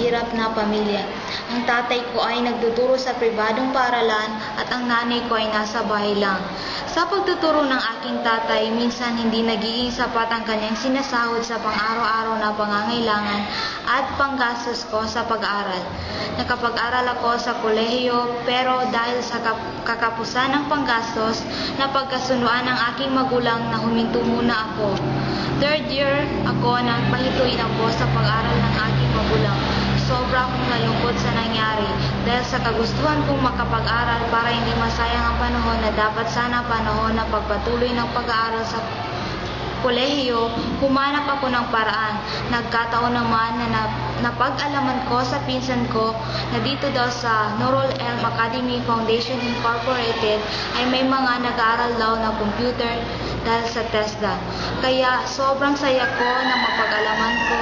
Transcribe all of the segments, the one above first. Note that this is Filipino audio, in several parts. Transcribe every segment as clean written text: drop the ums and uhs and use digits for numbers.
mahirap na pamilya. Ang tatay ko ay nagtuturo sa pribadong paaralan at ang nanay ko ay nasa bahay lang. Sa pagtuturo ng aking tatay, minsan hindi nagiging sapat ang kanyang sinasahod sa pang-araw-araw na pangangailangan at panggastos ko sa pag-aaral. Nakapag-aral ako sa kolehiyo pero dahil sa kakapusan ng panggastos, napagkasunduan ng aking magulang na huminto muna ako. Third year ako na pahituin ako sa pag-aral ng aking magulang. Sobra akong nalungkot sa nangyari dahil sa kagustuhan kong makapag-aral para hindi masayang ang panahon na dapat sana panahon na pagpatuloy ng pag-aaral sa kolehiyo, humanap ako ng paraan. Nagkataon naman na napag-alaman ko sa pinsan ko na dito daw sa Nurul Elm Academy Foundation Incorporated ay may mga nag-aaral daw na computer dahil sa TESDA. Kaya sobrang saya ko na mapag-alaman ko.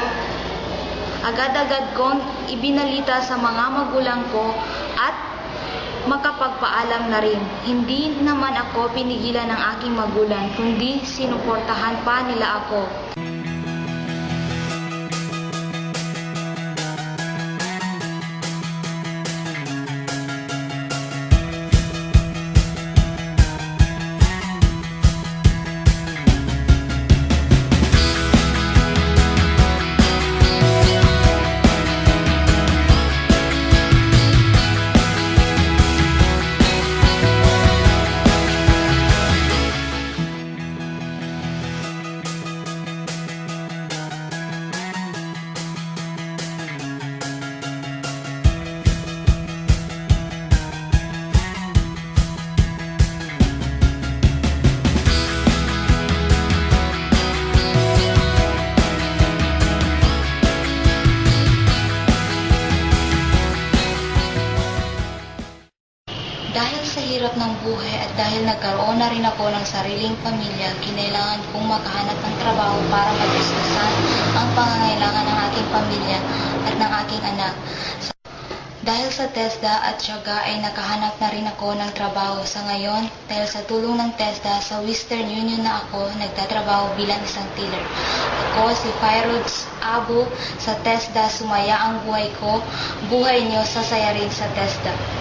Agad-agad kong ibinalita sa mga magulang ko at makapagpaalam na rin. Hindi naman ako pinigilan ng aking magulang, kundi sinuportahan pa nila ako. Dahil sa hirap ng buhay at dahil nagkaroon na rin ako ng sariling pamilya, kinailangan kong makahanap ng trabaho para matustusan ang pangangailangan ng aking pamilya at ng aking anak. Dahil sa TESDA at tiyaga ay nakahanap na rin ako ng trabaho sa ngayon. Dahil sa tulong ng TESDA, sa Western Union na ako nagtatrabaho bilang isang teller. Ako si Fyrods Abu sa TESDA, sumaya ang buhay ko. Buhay niyo sasaya rin sa TESDA.